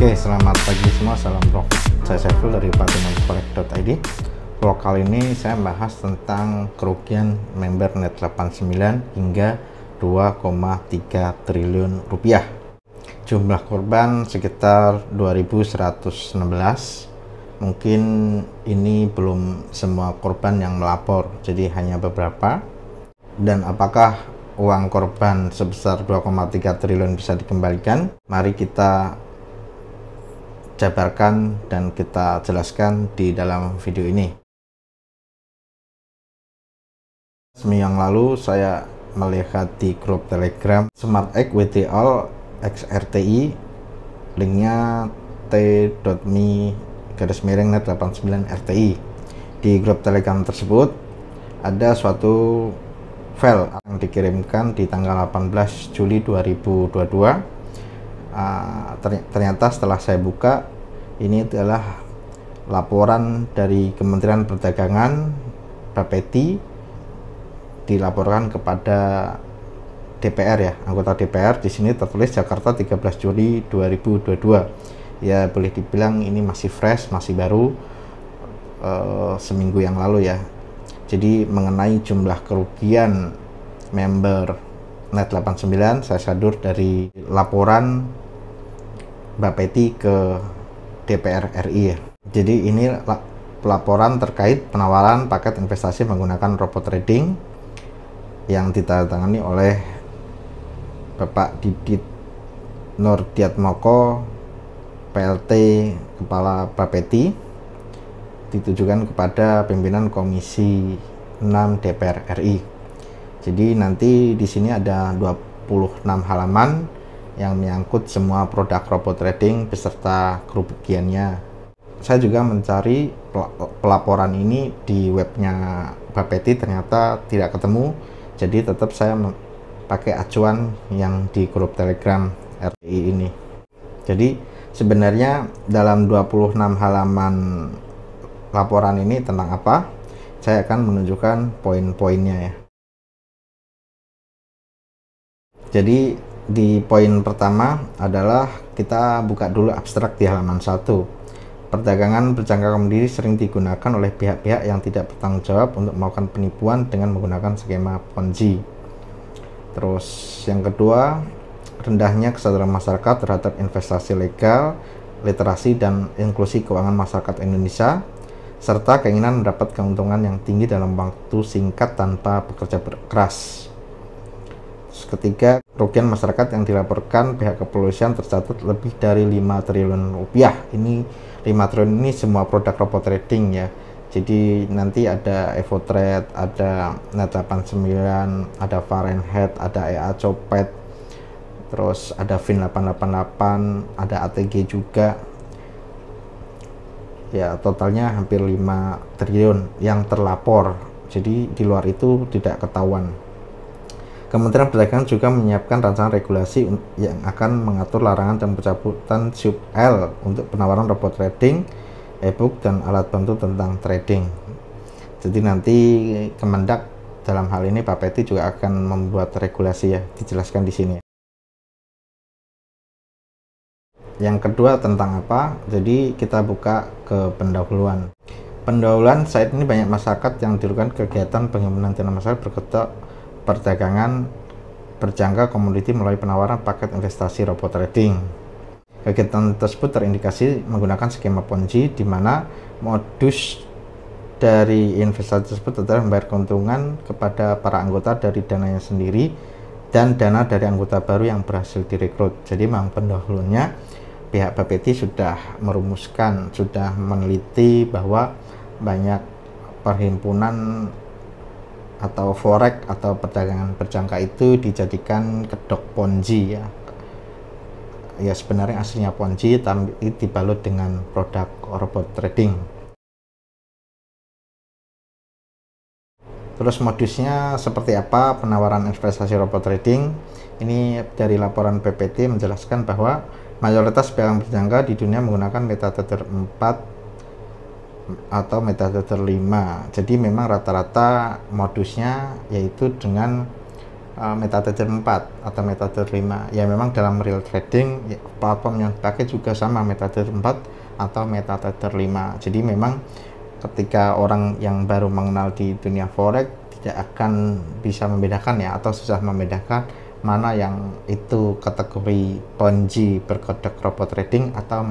Oke, selamat pagi semua, salam profit. Saya Saiful dari platinumforex.id. Vlog kali ini saya membahas tentang kerugian member Net89 hingga 2,3 triliun rupiah. Jumlah korban sekitar 2116. Mungkin ini belum semua korban yang melapor, jadi hanya beberapa. Dan apakah uang korban sebesar 2,3 triliun bisa dikembalikan? Mari kita jabarkan dan kita jelaskan di dalam video ini. Seminggu yang lalu saya melihat di grup Telegram SmartX WTL XRTI, linknya t.me/net89RTI. Di grup Telegram tersebut ada suatu file yang dikirimkan di tanggal 18 Juli 2022. Ternyata setelah saya buka, ini adalah laporan dari Kementerian Perdagangan Bapeti, dilaporkan kepada DPR ya, anggota DPR. Di sini tertulis Jakarta 13 Juli 2022. Ya, boleh dibilang ini masih fresh, masih baru, seminggu yang lalu ya. Jadi mengenai jumlah kerugian member Net89, saya sadur dari laporan Bapeti ke DPR RI ya. Jadi ini laporan terkait penawaran paket investasi menggunakan robot trading yang ditandatangani oleh Bapak Didit Nurdiatmoko, PLT Kepala Bapeti, ditujukan kepada pimpinan Komisi 6 DPR RI. Jadi nanti di sini ada 26 halaman yang menyangkut semua produk robot trading beserta kerugiannya. Saya juga mencari pelaporan ini di webnya Bapeti, ternyata tidak ketemu. Jadi tetap saya pakai acuan yang di grup Telegram RI ini. Jadi sebenarnya dalam 26 halaman laporan ini tentang apa? Saya akan menunjukkan poin-poinnya ya. Jadi di poin pertama adalah kita buka dulu abstrak di halaman 1. Perdagangan berjangka komoditi sering digunakan oleh pihak-pihak yang tidak bertanggung jawab untuk melakukan penipuan dengan menggunakan skema Ponzi. Terus yang kedua, rendahnya kesadaran masyarakat terhadap investasi legal, literasi dan inklusi keuangan masyarakat Indonesia, serta keinginan mendapat keuntungan yang tinggi dalam waktu singkat tanpa bekerja keras. Ketiga, kerugian masyarakat yang dilaporkan pihak kepolisian tercatat lebih dari 5 triliun rupiah. Ini 5 triliun ini semua produk robot trading ya. Jadi nanti ada EvoTrade, ada Net89, ada Fahrenheit, ada EA Copet, terus ada Fin888, ada ATG juga. Ya, totalnya hampir 5 triliun yang terlapor. Jadi di luar itu tidak ketahuan. Kementerian Perdagangan juga menyiapkan rancangan regulasi yang akan mengatur larangan dan pencabutan SUP L untuk penawaran robot trading, e-book, dan alat bantu tentang trading. Jadi nanti Kemendak dalam hal ini Bapeti juga akan membuat regulasi ya, dijelaskan di sini. Yang kedua tentang apa? Jadi kita buka ke pendahuluan. Pendahuluan saat ini banyak masyarakat yang dilakukan kegiatan penghimpunan dana masyarakat bergerak perdagangan berjangka komoditi melalui penawaran paket investasi robot trading. Kegiatan tersebut terindikasi menggunakan skema Ponzi, di mana modus dari investasi tersebut adalah membayar keuntungan kepada para anggota dari dananya sendiri dan dana dari anggota baru yang berhasil direkrut. Jadi memang pendahulunya pihak Bapeti sudah merumuskan, sudah meneliti bahwa banyak perhimpunan atau forex atau perdagangan berjangka itu dijadikan kedok Ponzi ya. Ya sebenarnya aslinya Ponzi tapi dibalut dengan produk robot trading. Terus modusnya seperti apa penawaran investasi robot trading? Ini dari laporan BPT menjelaskan bahwa mayoritas pedagang berjangka di dunia menggunakan MetaTrader 4 atau MetaTrader 5. Jadi memang rata-rata modusnya yaitu dengan MetaTrader 4 atau MetaTrader 5. Ya memang dalam real trading ya, platform yang dipakai juga sama, MetaTrader 4 atau MetaTrader 5. Jadi memang ketika orang yang baru mengenal di dunia forex tidak akan bisa membedakan ya, atau susah membedakan mana yang itu kategori Ponzi berkedok robot trading atau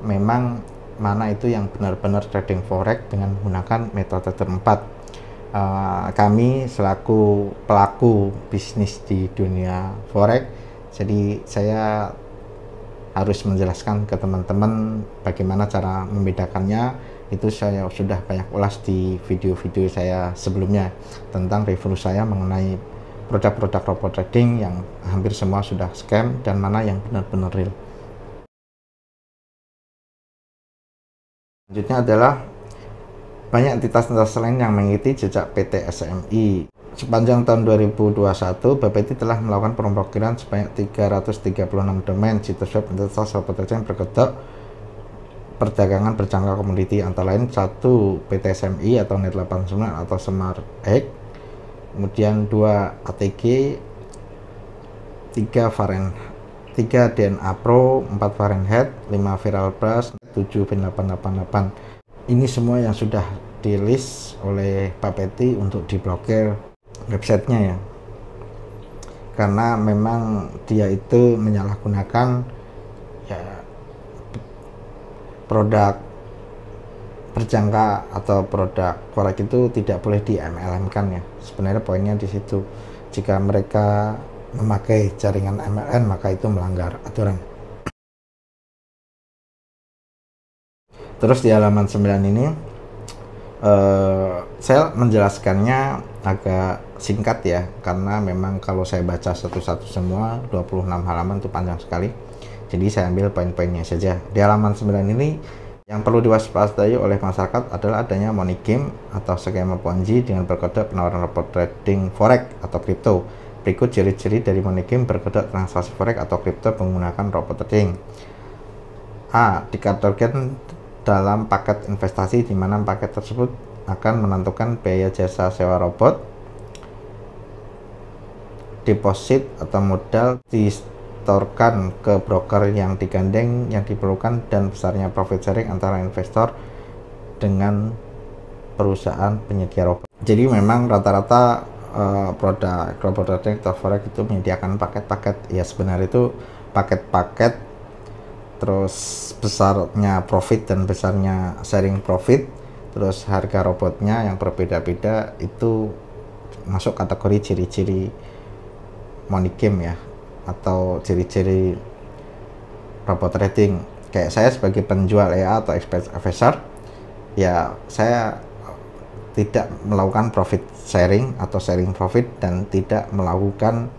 memang mana itu yang benar-benar trading forex dengan menggunakan MetaTrader 4. Kami selaku pelaku bisnis di dunia forex, jadi saya harus menjelaskan ke teman-teman bagaimana cara membedakannya. Itu saya sudah banyak ulas di video-video saya sebelumnya tentang review saya mengenai produk-produk robot trading yang hampir semua sudah scam dan mana yang benar-benar real. Selanjutnya adalah banyak entitas-entitas lain yang mengikuti jejak PT SMI. Sepanjang tahun 2021, BPT telah melakukan pemblokiran sebanyak 336 domain situs web entitas robot trading berkedok perdagangan berjangka komoditi, antara lain 1 PT SMI atau Net89 atau SmartX, kemudian 2 ATG, 3 DNA Pro, 4 Fahrenheit, 5 Viral Blast, 7 Fin888. Ini semua yang sudah di list oleh Pak Peti untuk diblokir websitenya ya, karena memang dia itu menyalahgunakan ya produk berjangka atau produk forex itu tidak boleh di MLM kan ya. Sebenarnya poinnya di situ, jika mereka memakai jaringan MLM maka itu melanggar aturan. Terus di halaman 9 ini saya menjelaskannya agak singkat ya, karena memang kalau saya baca satu-satu semua 26 halaman itu panjang sekali. Jadi saya ambil poin-poinnya saja. Di halaman 9 ini yang perlu diwaspadai oleh masyarakat adalah adanya money game atau skema Ponzi dengan berkedok penawaran robot trading forex atau kripto. Berikut ciri-ciri dari money game berkedok transaksi forex atau kripto menggunakan robot trading. A. Dikategorikan dalam paket investasi, di mana paket tersebut akan menentukan biaya jasa sewa robot, deposit atau modal disetorkan ke broker yang digandeng yang diperlukan, dan besarnya profit sharing antara investor dengan perusahaan penyedia robot. Jadi memang rata-rata produk robot trading atau forex itu menyediakan paket-paket ya, sebenarnya itu paket-paket, terus besarnya profit dan besarnya sharing profit, terus harga robotnya yang berbeda-beda, itu masuk kategori ciri-ciri money game ya, atau ciri-ciri robot trading. Kayak saya sebagai penjual EA atau investor ya, saya tidak melakukan profit sharing atau sharing profit, dan tidak melakukan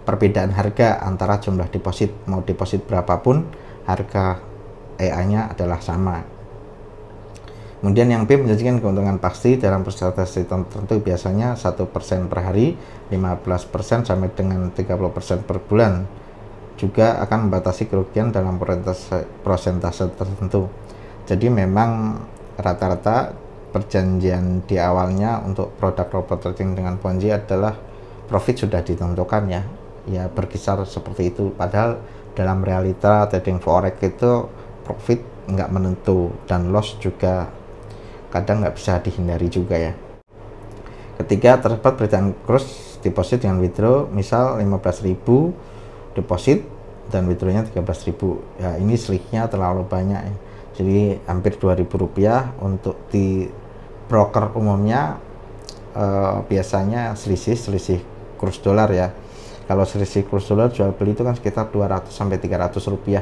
perbedaan harga antara jumlah deposit, mau deposit berapapun harga EA-nya adalah sama. Kemudian yang B menjanjikan keuntungan pasti dalam persentase tertentu, biasanya 1% per hari, 15% sampai dengan 30% per bulan. Juga akan membatasi kerugian dalam persentase tertentu. Jadi memang rata-rata perjanjian di awalnya untuk produk robot trading dengan Ponzi adalah profit sudah ditentukan ya berkisar seperti itu. Padahal dalam realita trading forex itu profit nggak menentu, dan loss juga kadang nggak bisa dihindari juga ya. Ketiga, terdapat perbedaan kurs deposit dengan withdraw, misal 15.000 deposit dan withdrawnya 13.000 ya, ini selisihnya terlalu banyak ya. Jadi hampir 2.000 rupiah. Untuk di broker umumnya biasanya selisih kurs dolar ya. Kalau selisih kurs dolar jual beli itu kan sekitar 200 sampai 300 rupiah,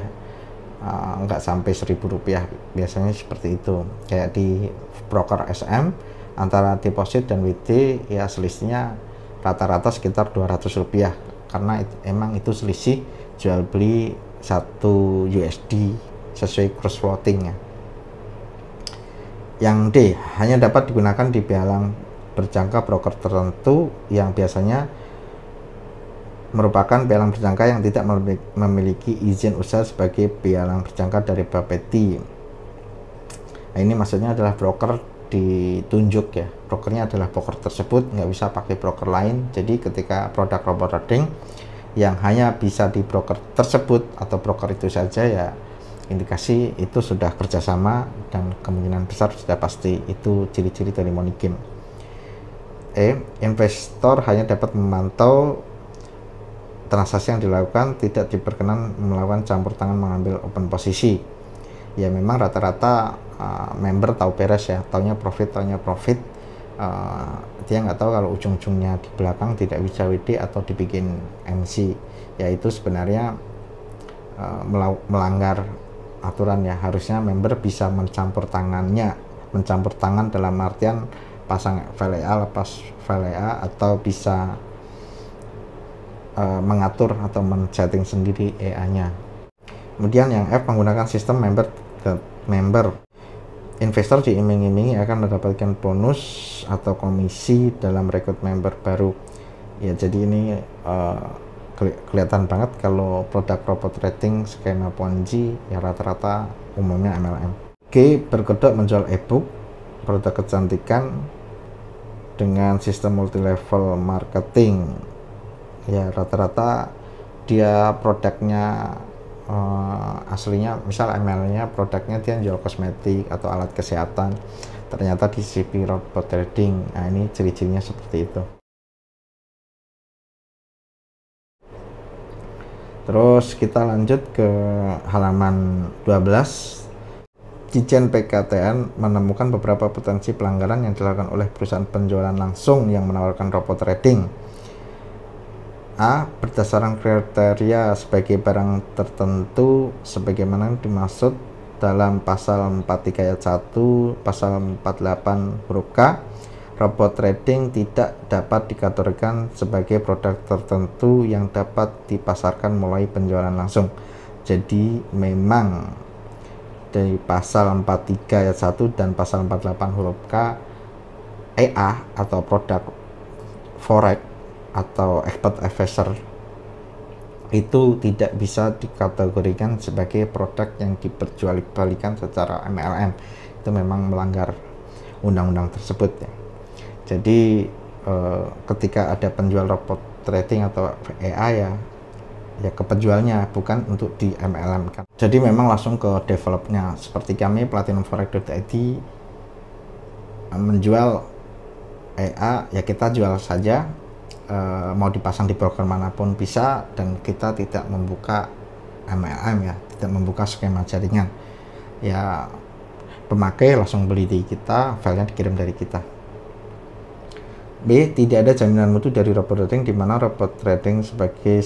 nggak sampai 1.000 rupiah, biasanya seperti itu. Kayak di broker SM antara deposit dan WD ya selisihnya rata-rata sekitar 200 rupiah, karena emang itu selisih jual beli 1 USD sesuai kurs floating ya. Yang D, hanya dapat digunakan di pialang berjangka broker tertentu yang biasanya merupakan pialang berjangka yang tidak memiliki izin usaha sebagai pialang berjangka dari Bapeti. Nah, ini maksudnya adalah broker ditunjuk ya, brokernya adalah broker tersebut, nggak bisa pakai broker lain. Jadi ketika produk robot trading yang hanya bisa di broker tersebut atau broker itu saja, ya indikasi itu sudah kerjasama dan kemungkinan besar sudah pasti itu ciri-ciri dari money game. Investor hanya dapat memantau transaksi yang dilakukan, tidak diperkenan melakukan campur tangan mengambil open posisi. Ya memang rata-rata member tahu beres ya, taunya profit, dia nggak tahu kalau ujung-ujungnya di belakang tidak bisa WD atau dibikin MC, yaitu sebenarnya melanggar aturan ya. Harusnya member bisa mencampur tangan dalam artian pasang VLA, lepas VLA, atau bisa mengatur atau men-setting sendiri EA-nya. Kemudian yang F, menggunakan sistem member ke member. Investor diiming-imingi akan mendapatkan bonus atau komisi dalam rekrut member baru. Ya jadi ini kelihatan banget kalau produk robot trading skema Ponzi ya rata-rata umumnya MLM. G, berkedok menjual e-book, produk kecantikan dengan sistem multi level marketing. Ya rata-rata dia produknya aslinya misal ML-nya produknya dia jual kosmetik atau alat kesehatan, ternyata di CP robot trading. Nah ini ciri-cirinya seperti itu. Terus kita lanjut ke halaman 12. Ditjen PKTN menemukan beberapa potensi pelanggaran yang dilakukan oleh perusahaan penjualan langsung yang menawarkan robot trading. A, berdasarkan kriteria sebagai barang tertentu sebagaimana dimaksud dalam pasal 43 ayat 1, pasal 48 huruf K, robot trading tidak dapat dikategorikan sebagai produk tertentu yang dapat dipasarkan melalui penjualan langsung. Jadi memang dari pasal 43 ayat 1 dan pasal 48 huruf K, EA atau produk forex atau expert advisor itu tidak bisa dikategorikan sebagai produk yang diperjualbelikan secara MLM. Itu memang melanggar undang-undang tersebut ya. Jadi ketika ada penjual robot trading atau EA ya ke penjualnya, bukan untuk di MLM kan. Jadi memang langsung ke developnya. Seperti kami platinumforex.id menjual EA ya kita jual saja. Mau dipasang di broker manapun bisa, dan kita tidak membuka MLM ya, tidak membuka skema jaringan ya. Pemakai langsung beli di kita, filenya dikirim dari kita. B, tidak ada jaminan mutu dari robot trading, di mana robot trading sebagai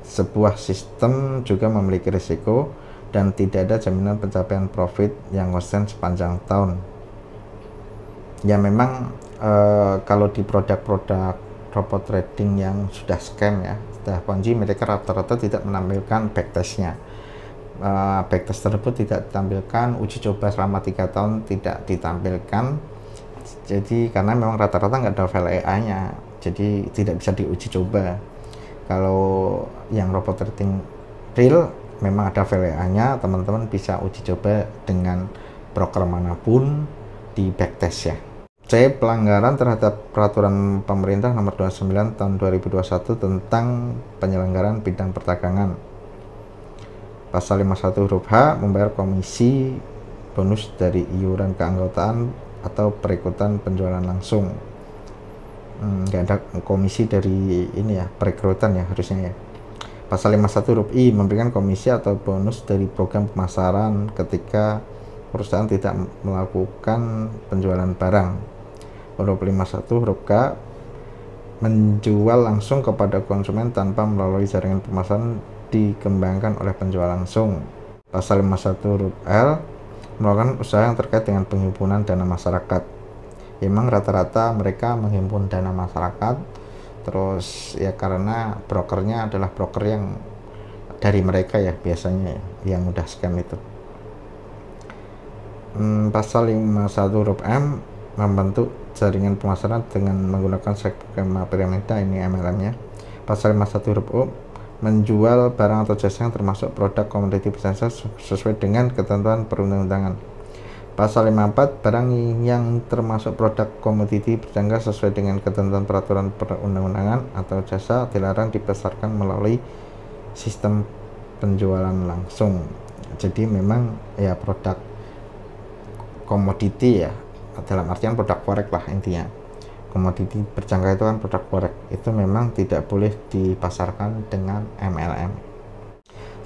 sebuah sistem juga memiliki risiko dan tidak ada jaminan pencapaian profit yang konstan sepanjang tahun. Ya memang kalau di produk-produk robot trading yang sudah scam ya, sudah Ponzi, mereka rata-rata tidak menampilkan backtestnya. Backtest tersebut tidak ditampilkan, uji coba selama 3 tahun tidak ditampilkan. Jadi karena memang rata-rata nggak ada file EA-nya, jadi tidak bisa diuji coba. Kalau yang robot trading real memang ada file EA-nya, teman-teman bisa uji coba dengan broker manapun di backtest ya. C, pelanggaran terhadap peraturan pemerintah nomor 29 tahun 2021 tentang penyelenggaraan bidang perdagangan. Pasal 51 huruf H, membayar komisi bonus dari iuran keanggotaan atau perekrutan penjualan langsung. Nggak ada komisi dari ini ya, perekrutan ya harusnya ya. Pasal 51 huruf I, memberikan komisi atau bonus dari program pemasaran ketika perusahaan tidak melakukan penjualan barang. Huruf 51 huruf K, menjual langsung kepada konsumen tanpa melalui jaringan pemasaran dikembangkan oleh penjual langsung. Pasal 51 huruf L, melakukan usaha yang terkait dengan penghimpunan dana masyarakat. Memang rata-rata mereka menghimpun dana masyarakat, terus ya karena brokernya adalah broker yang dari mereka ya biasanya yang udah scam itu. Pasal 51 huruf M, membentuk jaringan pemasaran dengan menggunakan skema piramida, ini MLM-nya. Pasal 51 huruf O, menjual barang atau jasa yang termasuk produk komoditi berjasa sesuai dengan ketentuan perundang-undangan. Pasal 54, barang yang termasuk produk komoditi berjangka sesuai dengan ketentuan peraturan perundang-undangan atau jasa dilarang dipasarkan melalui sistem penjualan langsung. Jadi memang ya produk komoditi ya, dalam artian produk forex lah intinya. Komoditi berjangka itu kan produk forex, itu memang tidak boleh dipasarkan dengan MLM.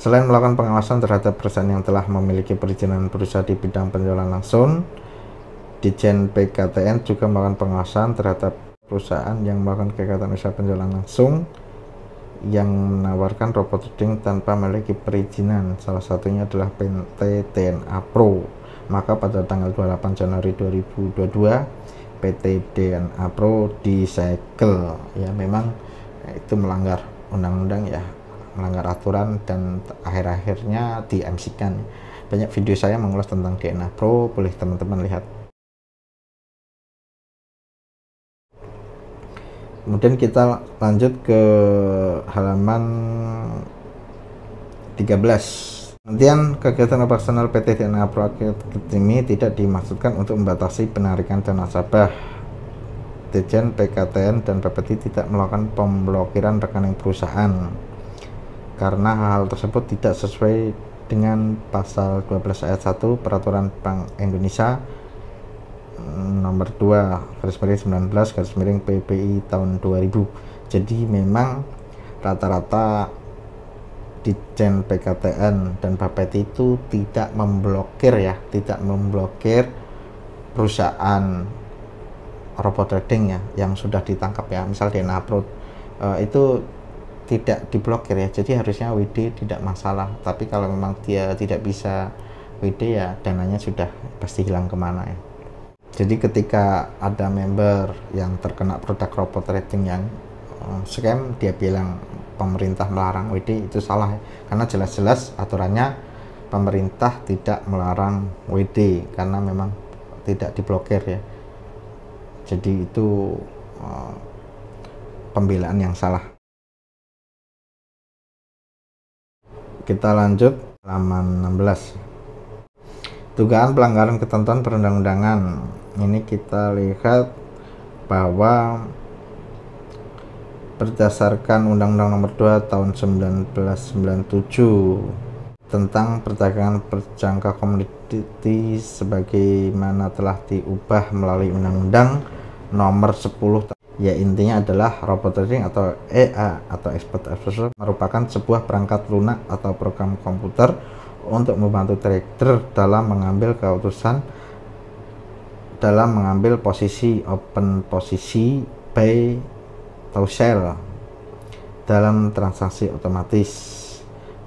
Selain melakukan pengawasan terhadap perusahaan yang telah memiliki perizinan berusaha di bidang penjualan langsung, Ditjen PKTN juga melakukan pengawasan terhadap perusahaan yang melakukan kegiatan usaha penjualan langsung yang menawarkan robot trading tanpa memiliki perizinan. Salah satunya adalah PT DNA Pro. Maka pada tanggal 28 Januari 2022, PT DNA Pro disegel. Ya memang itu melanggar undang-undang ya, melanggar aturan, dan akhir-akhirnya di MC-kan. Banyak video saya mengulas tentang DNA Pro, boleh teman-teman lihat. Kemudian kita lanjut ke halaman 13. Kemudian kegiatan operasional PT DNA Pro Academy tidak dimaksudkan untuk membatasi penarikan dana nasabah. Ditjen PKTN dan BPT tidak melakukan pemblokiran rekening perusahaan karena hal tersebut tidak sesuai dengan pasal 12 ayat 1 Peraturan Bank Indonesia nomor 2/19 PBI tahun 2000. Jadi memang rata-rata Ditjen PKTN dan BPT itu tidak memblokir ya, tidak memblokir perusahaan robot trading ya yang sudah ditangkap ya, misal DNA Pro itu tidak diblokir ya, jadi harusnya WD tidak masalah. Tapi kalau memang dia tidak bisa WD ya dananya sudah pasti hilang kemana ya. Jadi ketika ada member yang terkena produk robot trading yang scam, dia bilang pemerintah melarang WD, itu salah ya. Karena jelas-jelas aturannya pemerintah tidak melarang WD karena memang tidak diblokir ya. Jadi itu pembelaan yang salah. Kita lanjut halaman 16. Dugaan pelanggaran ketentuan perundang-undangan. Ini kita lihat bahwa berdasarkan Undang-Undang Nomor 2 Tahun 1997 tentang perdagangan berjangka komoditi sebagaimana telah diubah melalui Undang-Undang Nomor 10, ya intinya adalah robot trading atau EA atau expert advisor merupakan sebuah perangkat lunak atau program komputer untuk membantu trader dalam mengambil keputusan dalam mengambil posisi open posisi, buy atau sell dalam transaksi otomatis.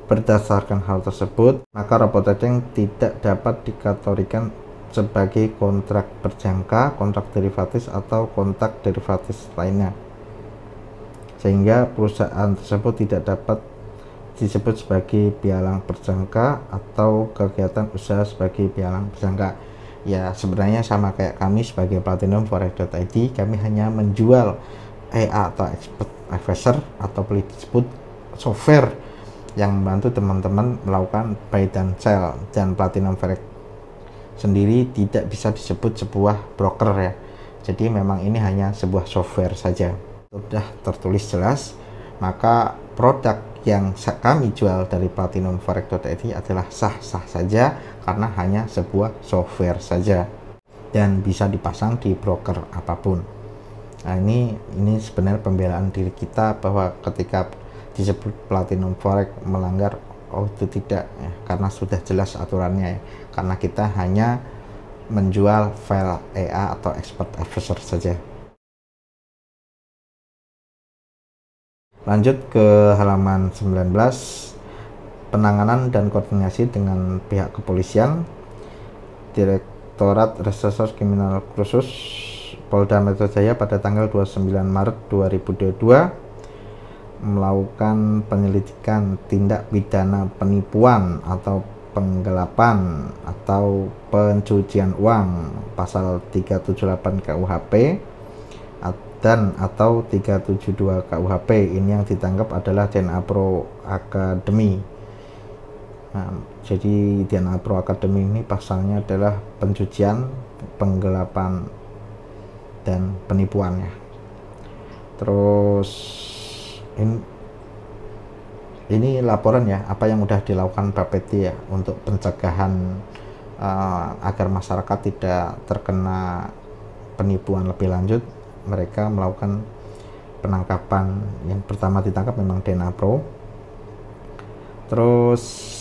Berdasarkan hal tersebut, maka robot trading tidak dapat dikategorikan sebagai kontrak berjangka, kontrak derivatif, atau kontrak derivatif lainnya, sehingga perusahaan tersebut tidak dapat disebut sebagai pialang berjangka atau kegiatan usaha sebagai pialang berjangka. Ya sebenarnya sama kayak kami sebagai Platinum Forex.id, kami hanya menjual EA atau expert advisor atau boleh disebut software yang membantu teman-teman melakukan buy dan sell, dan Platinum Forex sendiri tidak bisa disebut sebuah broker ya. Jadi memang ini hanya sebuah software saja. Sudah tertulis jelas, maka produk yang kami jual dari Platinum Forex.id adalah sah-sah saja karena hanya sebuah software saja dan bisa dipasang di broker apapun. Nah, ini sebenarnya pembelaan diri kita bahwa ketika disebut Platinum Forex melanggar, oh itu tidak ya, karena sudah jelas aturannya ya, karena kita hanya menjual file EA atau expert advisor saja. Lanjut ke halaman 19. Penanganan dan koordinasi dengan pihak kepolisian. Direktorat Reserse Kriminal Khusus Polda Metro Jaya pada tanggal 29 Maret 2022 melakukan penyelidikan tindak pidana penipuan atau penggelapan atau pencucian uang pasal 378 KUHP dan atau 372 KUHP. Ini yang ditangkap adalah DNA Pro Academy. Nah, jadi DNA Pro Academy ini pasalnya adalah pencucian, penggelapan, dan penipuannya. Terus ini laporan ya, apa yang udah dilakukan Bapeti ya untuk pencegahan agar masyarakat tidak terkena penipuan lebih lanjut. Mereka melakukan penangkapan. Yang pertama ditangkap memang DNA Pro. Terus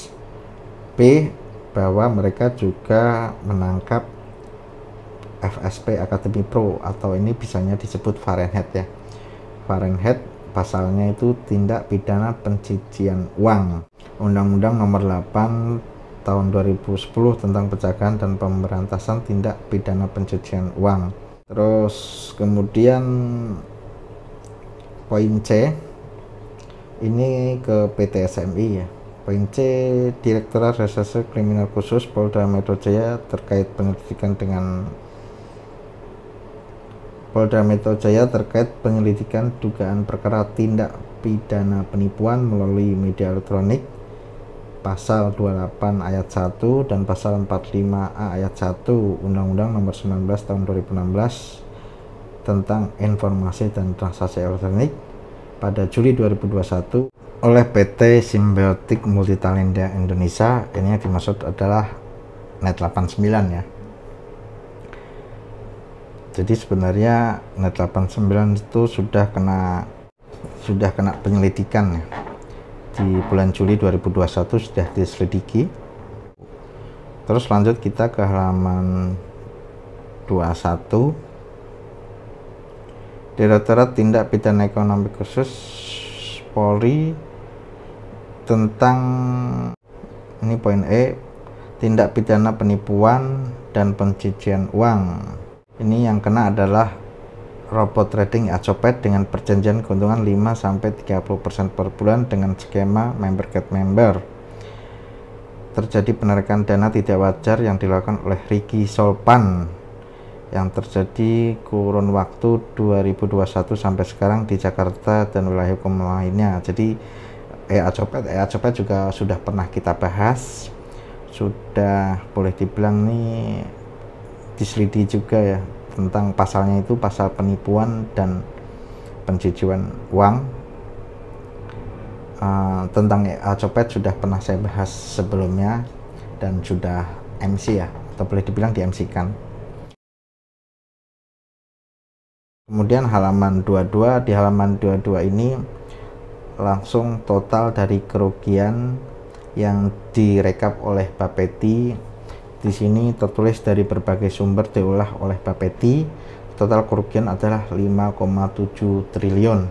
B, bahwa mereka juga menangkap FSP Academy Pro, atau ini bisanya disebut Fahrenheit ya. Fahrenheit pasalnya itu tindak pidana pencucian uang. Undang-Undang Nomor 8 Tahun 2010 tentang pencegahan dan pemberantasan tindak pidana pencucian uang. Terus kemudian poin C ini ke PT SMI ya. Poin C, Direktorat Reserse Kriminal Khusus Polda Metro Jaya terkait penyelidikan dugaan perkara tindak pidana penipuan melalui media elektronik pasal 28 ayat 1 dan pasal 45A ayat 1 Undang-Undang Nomor 19 Tahun 2016 tentang informasi dan transaksi elektronik pada Juli 2021 oleh PT Symbiotic Multitalenta Indonesia. Ini yang dimaksud adalah Net89 ya. Jadi sebenarnya Net89 itu sudah kena penyelidikan ya. Di bulan Juli 2021 sudah diselidiki. Terus lanjut kita ke halaman 21. Direktorat Tindak Pidana Ekonomi Khusus Polri tentang, ini poin E, tindak pidana penipuan dan pencucian uang. Ini yang kena adalah robot trading Acopet dengan perjanjian keuntungan 5-30% per bulan dengan skema member get member. Terjadi penarikan dana tidak wajar yang dilakukan oleh Ricky Solpan yang terjadi kurun waktu 2021 sampai sekarang di Jakarta dan wilayah hukum lainnya. Jadi Acopet juga sudah pernah kita bahas, sudah boleh dibilang nih diselidiki juga ya, tentang pasalnya itu pasal penipuan dan pencucian uang. Tentang Acopet sudah pernah saya bahas sebelumnya dan sudah MC ya, atau boleh dibilang di MC kan. Kemudian halaman 22, di halaman 22 ini langsung total dari kerugian yang direkap oleh Bapeti. Di sini tertulis dari berbagai sumber diolah oleh Bapeti, total kerugian adalah 5,7 triliun.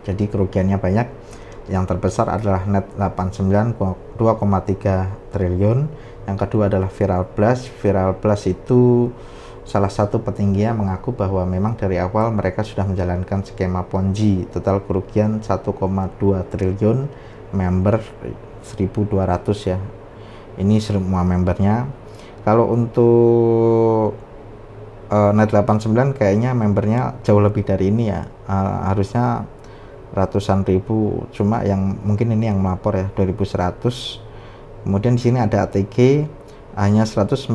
Jadi kerugiannya banyak. Yang terbesar adalah Net89 2,3 triliun. Yang kedua adalah Viral Blast. Viral Blast itu salah satu petingginya mengaku bahwa memang dari awal mereka sudah menjalankan skema Ponzi. Total kerugian 1,2 triliun, member 1.200 ya. Ini semua membernya. Kalau untuk Net89 kayaknya membernya jauh lebih dari ini ya. Harusnya ratusan ribu, cuma yang mungkin ini yang melapor ya 2.100. Kemudian di sini ada ATG hanya 142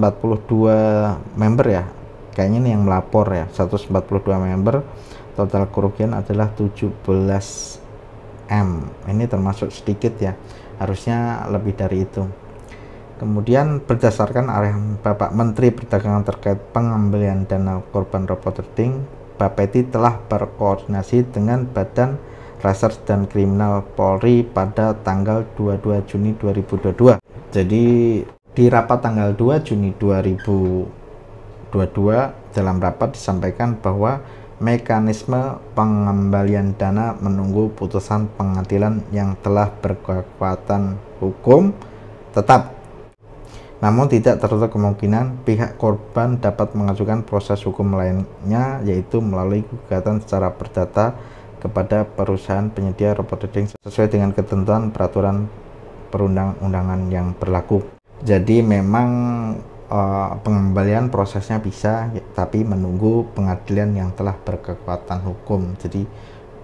member ya. Kayaknya ini yang melapor ya, 142 member. Total kerugian adalah 17M. Ini termasuk sedikit ya, harusnya lebih dari itu. Kemudian berdasarkan arahan Bapak Menteri Perdagangan terkait pengembalian dana korban robot trading, Bapeti telah berkoordinasi dengan Badan Reserse dan Kriminal Polri pada tanggal 22 Juni 2022. Jadi di rapat tanggal 2 Juni 2022 dalam rapat disampaikan bahwa mekanisme pengembalian dana menunggu putusan pengadilan yang telah berkekuatan hukum tetap. Namun tidak tertutup kemungkinan pihak korban dapat mengajukan proses hukum lainnya, yaitu melalui gugatan secara perdata kepada perusahaan penyedia robot trading sesuai dengan ketentuan peraturan perundang-undangan yang berlaku. Jadi memang pengembalian prosesnya bisa, tapi menunggu pengadilan yang telah berkekuatan hukum. Jadi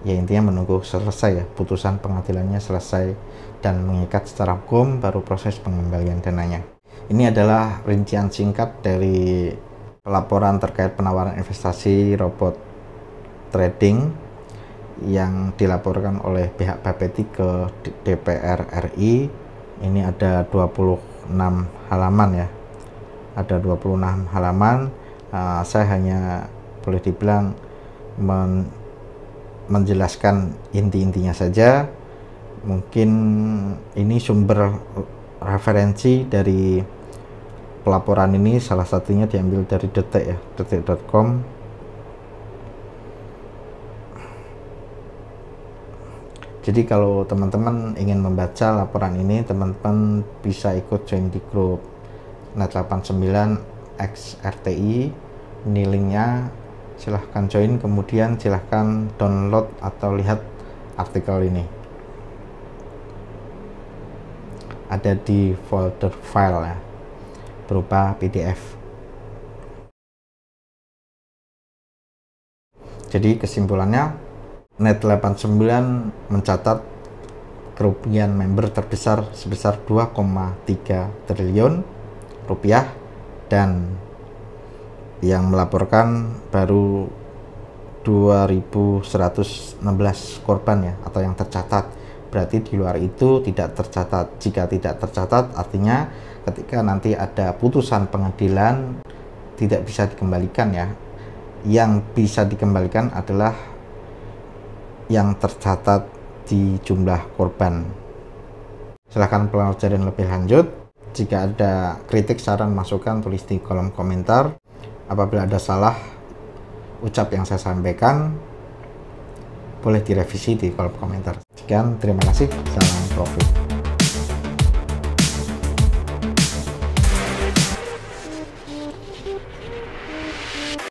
ya intinya menunggu selesai ya, putusan pengadilannya selesai. dan mengikat secara hukum, baru proses pengembalian dananya. Ini adalah rincian singkat dari pelaporan terkait penawaran investasi robot trading yang dilaporkan oleh pihak Bapeti ke DPR RI. Ini ada 26 halaman ya. Ada 26 halaman. Saya hanya boleh dibilang menjelaskan inti-intinya saja. Mungkin ini sumber referensi dari pelaporan ini, salah satunya diambil dari Detik ya, detik.com. Jadi kalau teman-teman ingin membaca laporan ini, teman-teman bisa ikut join di grup Net89XRTI. Ini linknya, silahkan join, kemudian silahkan download atau lihat artikel ini. Ada di folder file ya, berupa PDF. Jadi kesimpulannya, Net89 mencatat kerugian member terbesar sebesar 2,3 triliun rupiah, dan yang melaporkan baru 2.116 korban ya, atau yang tercatat. Berarti di luar itu tidak tercatat. Jika tidak tercatat, artinya ketika nanti ada putusan pengadilan tidak bisa dikembalikan ya. Yang bisa dikembalikan adalah yang tercatat di jumlah korban. Silahkan pelajari lebih lanjut. Jika ada kritik, saran, masukan, tulis di kolom komentar. Apabila ada salah ucap yang saya sampaikan, boleh direvisi di kolom komentar. Sekian, terima kasih. Salam profit.